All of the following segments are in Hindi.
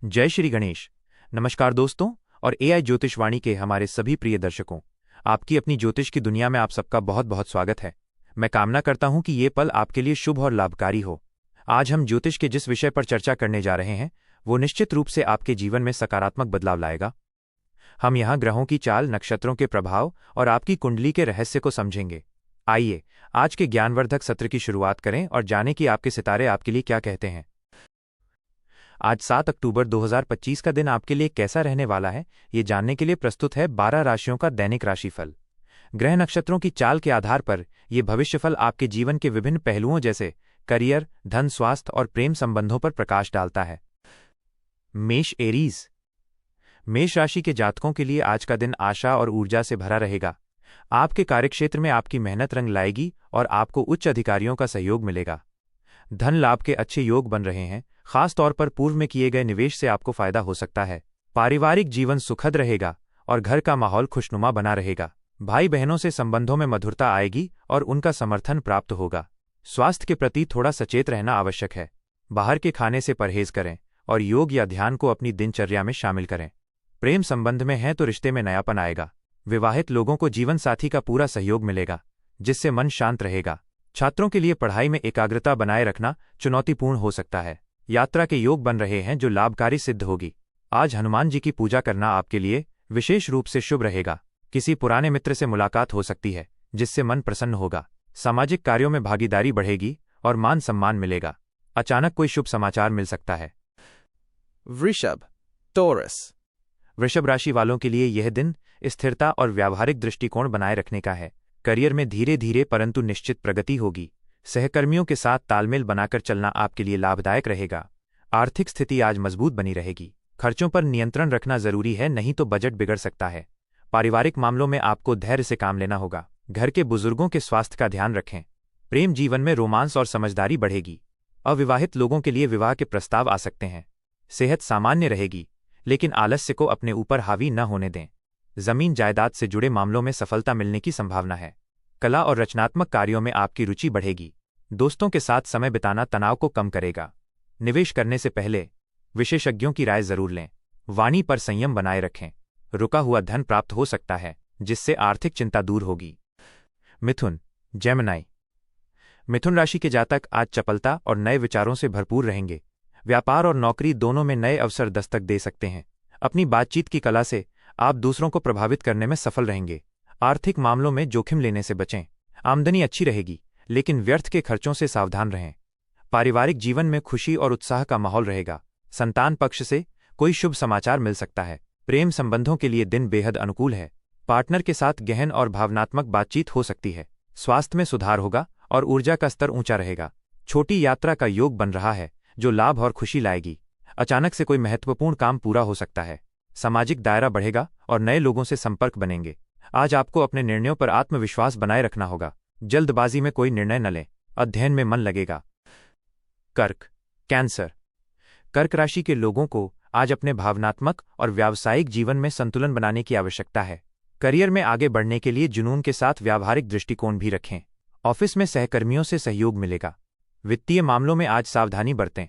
जय श्री गणेश। नमस्कार दोस्तों और एआई ज्योतिषवाणी के हमारे सभी प्रिय दर्शकों, आपकी अपनी ज्योतिष की दुनिया में आप सबका बहुत बहुत स्वागत है। मैं कामना करता हूं कि ये पल आपके लिए शुभ और लाभकारी हो। आज हम ज्योतिष के जिस विषय पर चर्चा करने जा रहे हैं वो निश्चित रूप से आपके जीवन में सकारात्मक बदलाव लाएगा। हम यहाँ ग्रहों की चाल, नक्षत्रों के प्रभाव और आपकी कुंडली के रहस्य को समझेंगे। आइए आज के ज्ञानवर्धक सत्र की शुरुआत करें और जानें कि आपके सितारे आपके लिए क्या कहते हैं। आज 7 अक्टूबर 2025 का दिन आपके लिए कैसा रहने वाला है, ये जानने के लिए प्रस्तुत है 12 राशियों का दैनिक राशिफल। ग्रह नक्षत्रों की चाल के आधार पर ये भविष्यफल आपके जीवन के विभिन्न पहलुओं जैसे करियर, धन, स्वास्थ्य और प्रेम संबंधों पर प्रकाश डालता है। मेष एरीज। मेष राशि के जातकों के लिए आज का दिन आशा और ऊर्जा से भरा रहेगा। आपके कार्यक्षेत्र में आपकी मेहनत रंग लाएगी और आपको उच्च अधिकारियों का सहयोग मिलेगा। धन लाभ के अच्छे योग बन रहे हैं, खास तौर पर पूर्व में किए गए निवेश से आपको फायदा हो सकता है। पारिवारिक जीवन सुखद रहेगा और घर का माहौल खुशनुमा बना रहेगा। भाई बहनों से संबंधों में मधुरता आएगी और उनका समर्थन प्राप्त होगा। स्वास्थ्य के प्रति थोड़ा सचेत रहना आवश्यक है। बाहर के खाने से परहेज करें और योग या ध्यान को अपनी दिनचर्या में शामिल करें। प्रेम संबंध में हैं तो रिश्ते में नयापन आएगा। विवाहित लोगों को जीवन साथी का पूरा सहयोग मिलेगा, जिससे मन शांत रहेगा। छात्रों के लिए पढ़ाई में एकाग्रता बनाए रखना चुनौतीपूर्ण हो सकता है। यात्रा के योग बन रहे हैं जो लाभकारी सिद्ध होगी। आज हनुमान जी की पूजा करना आपके लिए विशेष रूप से शुभ रहेगा। किसी पुराने मित्र से मुलाकात हो सकती है, जिससे मन प्रसन्न होगा। सामाजिक कार्यों में भागीदारी बढ़ेगी और मान सम्मान मिलेगा। अचानक कोई शुभ समाचार मिल सकता है। वृषभ, टॉरस। वृषभ राशि वालों के लिए यह दिन स्थिरता और व्यावहारिक दृष्टिकोण बनाए रखने का है। करियर में धीरे धीरे परंतु निश्चित प्रगति होगी। सहकर्मियों के साथ तालमेल बनाकर चलना आपके लिए लाभदायक रहेगा। आर्थिक स्थिति आज मजबूत बनी रहेगी। खर्चों पर नियंत्रण रखना जरूरी है, नहीं तो बजट बिगड़ सकता है। पारिवारिक मामलों में आपको धैर्य से काम लेना होगा। घर के बुजुर्गों के स्वास्थ्य का ध्यान रखें। प्रेम जीवन में रोमांस और समझदारी बढ़ेगी। अविवाहित लोगों के लिए विवाह के प्रस्ताव आ सकते हैं। सेहत सामान्य रहेगी, लेकिन आलस्य को अपने ऊपर हावी न होने दें। जमीन जायदाद से जुड़े मामलों में सफलता मिलने की संभावना है। कला और रचनात्मक कार्यों में आपकी रुचि बढ़ेगी। दोस्तों के साथ समय बिताना तनाव को कम करेगा। निवेश करने से पहले विशेषज्ञों की राय जरूर लें। वाणी पर संयम बनाए रखें। रुका हुआ धन प्राप्त हो सकता है, जिससे आर्थिक चिंता दूर होगी। मिथुन, जेमिनी। मिथुन राशि के जातक आज चपलता और नए विचारों से भरपूर रहेंगे। व्यापार और नौकरी दोनों में नए अवसर दस्तक दे सकते हैं। अपनी बातचीत की कला से आप दूसरों को प्रभावित करने में सफल रहेंगे। आर्थिक मामलों में जोखिम लेने से बचें। आमदनी अच्छी रहेगी, लेकिन व्यर्थ के खर्चों से सावधान रहें। पारिवारिक जीवन में खुशी और उत्साह का माहौल रहेगा। संतान पक्ष से कोई शुभ समाचार मिल सकता है। प्रेम संबंधों के लिए दिन बेहद अनुकूल है। पार्टनर के साथ गहन और भावनात्मक बातचीत हो सकती है। स्वास्थ्य में सुधार होगा और ऊर्जा का स्तर ऊंचा रहेगा। छोटी यात्रा का योग बन रहा है, जो लाभ और खुशी लाएगी। अचानक से कोई महत्वपूर्ण काम पूरा हो सकता है। सामाजिक दायरा बढ़ेगा और नए लोगों से संपर्क बनेंगे। आज आपको अपने निर्णयों पर आत्मविश्वास बनाए रखना होगा। जल्दबाजी में कोई निर्णय न लें। अध्ययन में मन लगेगा। कर्क, कैंसर। कर्क राशि के लोगों को आज अपने भावनात्मक और व्यावसायिक जीवन में संतुलन बनाने की आवश्यकता है। करियर में आगे बढ़ने के लिए जुनून के साथ व्यावहारिक दृष्टिकोण भी रखें। ऑफिस में सहकर्मियों से सहयोग मिलेगा। वित्तीय मामलों में आज सावधानी बरतें।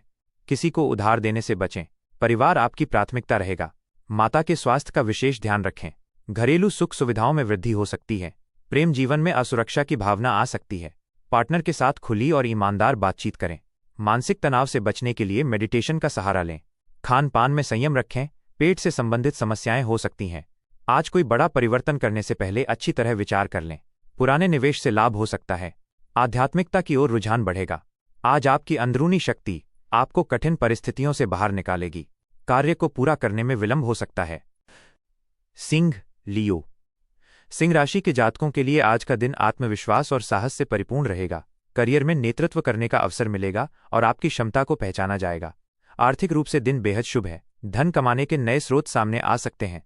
किसी को उधार देने से बचें। परिवार आपकी प्राथमिकता रहेगा। माता के स्वास्थ्य का विशेष ध्यान रखें। घरेलू सुख सुविधाओं में वृद्धि हो सकती है। प्रेम जीवन में असुरक्षा की भावना आ सकती है। पार्टनर के साथ खुली और ईमानदार बातचीत करें। मानसिक तनाव से बचने के लिए मेडिटेशन का सहारा लें। खान पान में संयम रखें। पेट से संबंधित समस्याएं हो सकती हैं। आज कोई बड़ा परिवर्तन करने से पहले अच्छी तरह विचार कर लें। पुराने निवेश से लाभ हो सकता है। आध्यात्मिकता की ओर रुझान बढ़ेगा। आज आपकी अंदरूनी शक्ति आपको कठिन परिस्थितियों से बाहर निकालेगी। कार्य को पूरा करने में विलंब हो सकता है। सिंह, लियो। सिंह राशि के जातकों के लिए आज का दिन आत्मविश्वास और साहस से परिपूर्ण रहेगा। करियर में नेतृत्व करने का अवसर मिलेगा और आपकी क्षमता को पहचाना जाएगा। आर्थिक रूप से दिन बेहद शुभ है। धन कमाने के नए स्रोत सामने आ सकते हैं।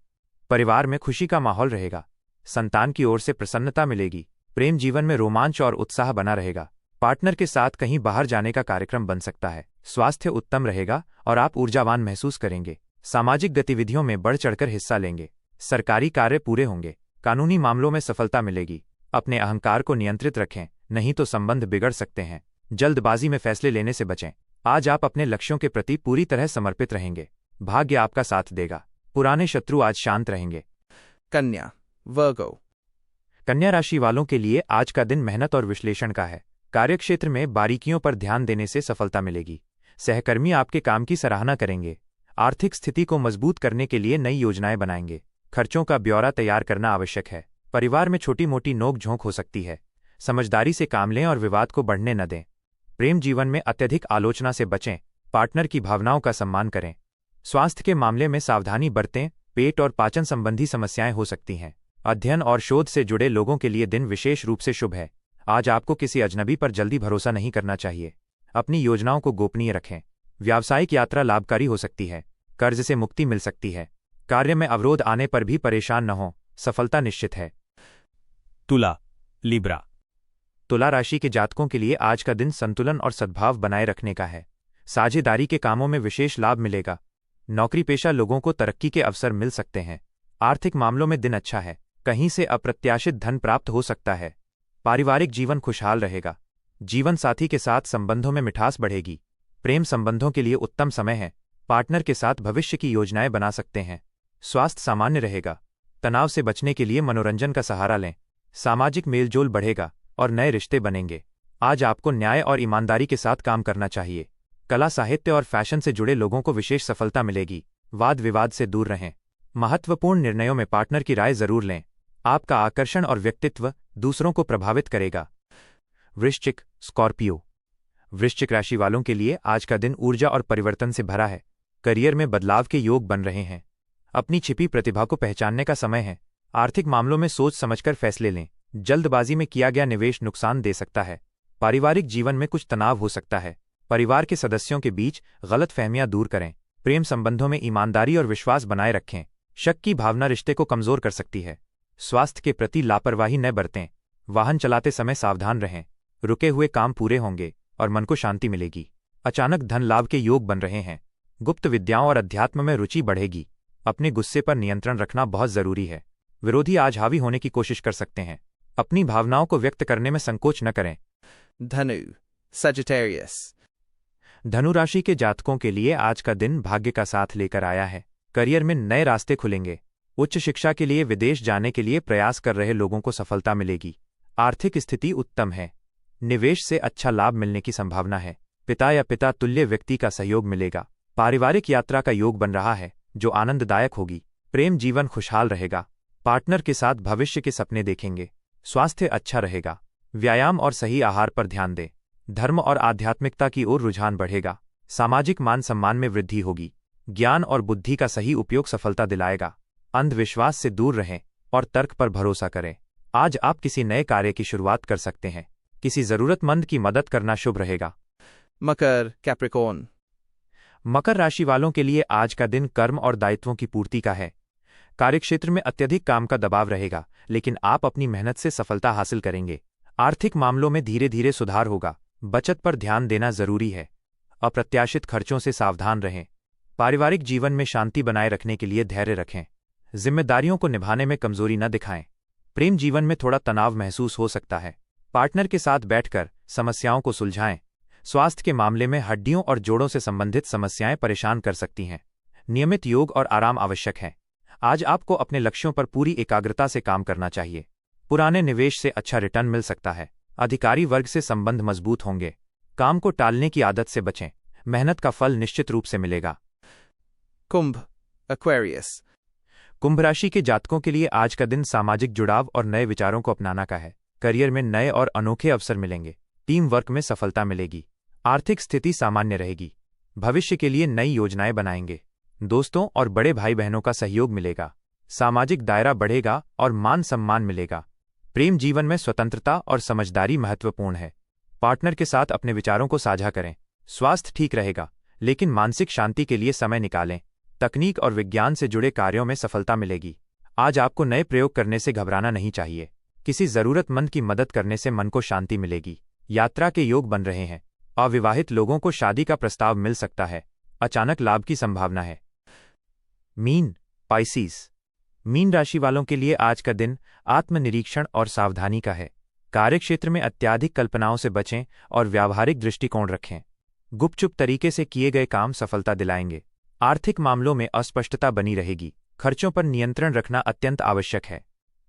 परिवार में खुशी का माहौल रहेगा। संतान की ओर से प्रसन्नता मिलेगी। प्रेम जीवन में रोमांच और उत्साह बना रहेगा। पार्टनर के साथ कहीं बाहर जाने का कार्यक्रम बन सकता है। स्वास्थ्य उत्तम रहेगा और आप ऊर्जावान महसूस करेंगे। सामाजिक गतिविधियों में बढ़ चढ़कर हिस्सा लेंगे। सरकारी कार्य पूरे होंगे। कानूनी मामलों में सफलता मिलेगी। अपने अहंकार को नियंत्रित रखें, नहीं तो संबंध बिगड़ सकते हैं। जल्दबाजी में फैसले लेने से बचें। आज आप अपने लक्ष्यों के प्रति पूरी तरह समर्पित रहेंगे। भाग्य आपका साथ देगा। पुराने शत्रु आज शांत रहेंगे। Kanya, Virgo. कन्या राशि वालों के लिए आज का दिन मेहनत और विश्लेषण का है। कार्यक्षेत्र में बारीकियों पर ध्यान देने से सफलता मिलेगी। सहकर्मी आपके काम की सराहना करेंगे। आर्थिक स्थिति को मजबूत करने के लिए नई योजनाएं बनाएंगे। खर्चों का ब्यौरा तैयार करना आवश्यक है। परिवार में छोटी मोटी नोक झोंक हो सकती है। समझदारी से काम लें और विवाद को बढ़ने न दें। प्रेम जीवन में अत्यधिक आलोचना से बचें। पार्टनर की भावनाओं का सम्मान करें। स्वास्थ्य के मामले में सावधानी बरतें। पेट और पाचन संबंधी समस्याएं हो सकती हैं। अध्ययन और शोध से जुड़े लोगों के लिए दिन विशेष रूप से शुभ है। आज आपको किसी अजनबी पर जल्दी भरोसा नहीं करना चाहिए। अपनी योजनाओं को गोपनीय रखें। व्यावसायिक यात्रा लाभकारी हो सकती है। कर्ज से मुक्ति मिल सकती है। कार्य में अवरोध आने पर भी परेशान न हो, सफलता निश्चित है। तुला, लिब्रा। तुला राशि के जातकों के लिए आज का दिन संतुलन और सद्भाव बनाए रखने का है। साझेदारी के कामों में विशेष लाभ मिलेगा। नौकरी पेशा लोगों को तरक्की के अवसर मिल सकते हैं। आर्थिक मामलों में दिन अच्छा है। कहीं से अप्रत्याशित धन प्राप्त हो सकता है। पारिवारिक जीवन खुशहाल रहेगा। जीवन साथी के साथ संबंधों में मिठास बढ़ेगी। प्रेम संबंधों के लिए उत्तम समय है। पार्टनर के साथ भविष्य की योजनाएं बना सकते हैं। स्वास्थ्य सामान्य रहेगा। तनाव से बचने के लिए मनोरंजन का सहारा लें। सामाजिक मेलजोल बढ़ेगा और नए रिश्ते बनेंगे। आज आपको न्याय और ईमानदारी के साथ काम करना चाहिए। कला, साहित्य और फैशन से जुड़े लोगों को विशेष सफलता मिलेगी। वाद विवाद से दूर रहें। महत्वपूर्ण निर्णयों में पार्टनर की राय जरूर लें। आपका आकर्षण और व्यक्तित्व दूसरों को प्रभावित करेगा। वृश्चिक, स्कॉर्पियो। वृश्चिक राशि वालों के लिए आज का दिन ऊर्जा और परिवर्तन से भरा है। करियर में बदलाव के योग बन रहे हैं। अपनी छिपी प्रतिभा को पहचानने का समय है। आर्थिक मामलों में सोच समझकर फैसले लें। जल्दबाजी में किया गया निवेश नुकसान दे सकता है। पारिवारिक जीवन में कुछ तनाव हो सकता है। परिवार के सदस्यों के बीच गलतफहमियां दूर करें। प्रेम संबंधों में ईमानदारी और विश्वास बनाए रखें। शक की भावना रिश्ते को कमजोर कर सकती है। स्वास्थ्य के प्रति लापरवाही न बरतें। वाहन चलाते समय सावधान रहें। रुके हुए काम पूरे होंगे और मन को शांति मिलेगी। अचानक धन लाभ के योग बन रहे हैं। गुप्त विद्याओं और अध्यात्म में रुचि बढ़ेगी। अपने गुस्से पर नियंत्रण रखना बहुत जरूरी है। विरोधी आज हावी होने की कोशिश कर सकते हैं। अपनी भावनाओं को व्यक्त करने में संकोच न करें। Dhanu, Sagittarius. धनु राशि के जातकों के लिए आज का दिन भाग्य का साथ लेकर आया है। करियर में नए रास्ते खुलेंगे। उच्च शिक्षा के लिए विदेश जाने के लिए प्रयास कर रहे लोगों को सफलता मिलेगी। आर्थिक स्थिति उत्तम है। निवेश से अच्छा लाभ मिलने की संभावना है। पिता या पिता तुल्य व्यक्ति का सहयोग मिलेगा। पारिवारिक यात्रा का योग बन रहा है जो आनंददायक होगी। प्रेम जीवन खुशहाल रहेगा। पार्टनर के साथ भविष्य के सपने देखेंगे। स्वास्थ्य अच्छा रहेगा। व्यायाम और सही आहार पर ध्यान दें। धर्म और आध्यात्मिकता की ओर रुझान बढ़ेगा। सामाजिक मान सम्मान में वृद्धि होगी। ज्ञान और बुद्धि का सही उपयोग सफलता दिलाएगा। अंधविश्वास से दूर रहें और तर्क पर भरोसा करें। आज आप किसी नए कार्य की शुरुआत कर सकते हैं। किसी जरूरतमंद की मदद करना शुभ रहेगा। Makar, Capricorn. मकर राशि वालों के लिए आज का दिन कर्म और दायित्वों की पूर्ति का है। कार्यक्षेत्र में अत्यधिक काम का दबाव रहेगा, लेकिन आप अपनी मेहनत से सफलता हासिल करेंगे। आर्थिक मामलों में धीरे धीरे सुधार होगा। बचत पर ध्यान देना जरूरी है। अप्रत्याशित खर्चों से सावधान रहें। पारिवारिक जीवन में शांति बनाए रखने के लिए धैर्य रखें। जिम्मेदारियों को निभाने में कमजोरी न दिखाएं। प्रेम जीवन में थोड़ा तनाव महसूस हो सकता है। पार्टनर के साथ बैठकर समस्याओं को सुलझाएं। स्वास्थ्य के मामले में हड्डियों और जोड़ों से संबंधित समस्याएं परेशान कर सकती हैं। नियमित योग और आराम आवश्यक है। आज आपको अपने लक्ष्यों पर पूरी एकाग्रता से काम करना चाहिए। पुराने निवेश से अच्छा रिटर्न मिल सकता है। अधिकारी वर्ग से संबंध मजबूत होंगे। काम को टालने की आदत से बचें। मेहनत का फल निश्चित रूप से मिलेगा। Kumbh, Aquarius. कुंभ राशि के जातकों के लिए आज का दिन सामाजिक जुड़ाव और नए विचारों को अपनाना का है। करियर में नए और अनोखे अवसर मिलेंगे। टीम वर्क में सफलता मिलेगी। आर्थिक स्थिति सामान्य रहेगी। भविष्य के लिए नई योजनाएं बनाएंगे। दोस्तों और बड़े भाई बहनों का सहयोग मिलेगा। सामाजिक दायरा बढ़ेगा और मान सम्मान मिलेगा। प्रेम जीवन में स्वतंत्रता और समझदारी महत्वपूर्ण है। पार्टनर के साथ अपने विचारों को साझा करें। स्वास्थ्य ठीक रहेगा, लेकिन मानसिक शांति के लिए समय निकालें। तकनीक और विज्ञान से जुड़े कार्यों में सफलता मिलेगी। आज आपको नए प्रयोग करने से घबराना नहीं चाहिए। किसी जरूरतमंद की मदद करने से मन को शांति मिलेगी। यात्रा के योग बन रहे हैं। अविवाहित लोगों को शादी का प्रस्ताव मिल सकता है। अचानक लाभ की संभावना है। Mean, Pisces. मीन राशि वालों के लिए आज का दिन आत्मनिरीक्षण और सावधानी का है। कार्यक्षेत्र में अत्यधिक कल्पनाओं से बचें और व्यावहारिक दृष्टिकोण रखें। गुपचुप तरीके से किए गए काम सफलता दिलाएंगे। आर्थिक मामलों में अस्पष्टता बनी रहेगी। खर्चों पर नियंत्रण रखना अत्यंत आवश्यक है।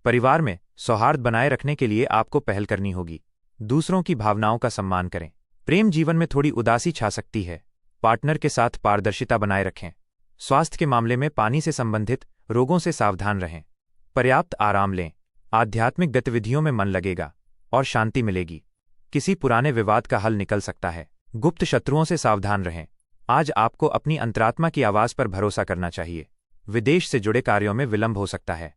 परिवार में सौहार्द बनाए रखने के लिए आपको पहल करनी होगी। दूसरों की भावनाओं का सम्मान करें। प्रेम जीवन में थोड़ी उदासी छा सकती है। पार्टनर के साथ पारदर्शिता बनाए रखें। स्वास्थ्य के मामले में पानी से संबंधित रोगों से सावधान रहें। पर्याप्त आराम लें। आध्यात्मिक गतिविधियों में मन लगेगा और शांति मिलेगी। किसी पुराने विवाद का हल निकल सकता है। गुप्त शत्रुओं से सावधान रहें। आज आपको अपनी अंतरात्मा की आवाज पर भरोसा करना चाहिए। विदेश से जुड़े कार्यों में विलंब हो सकता है।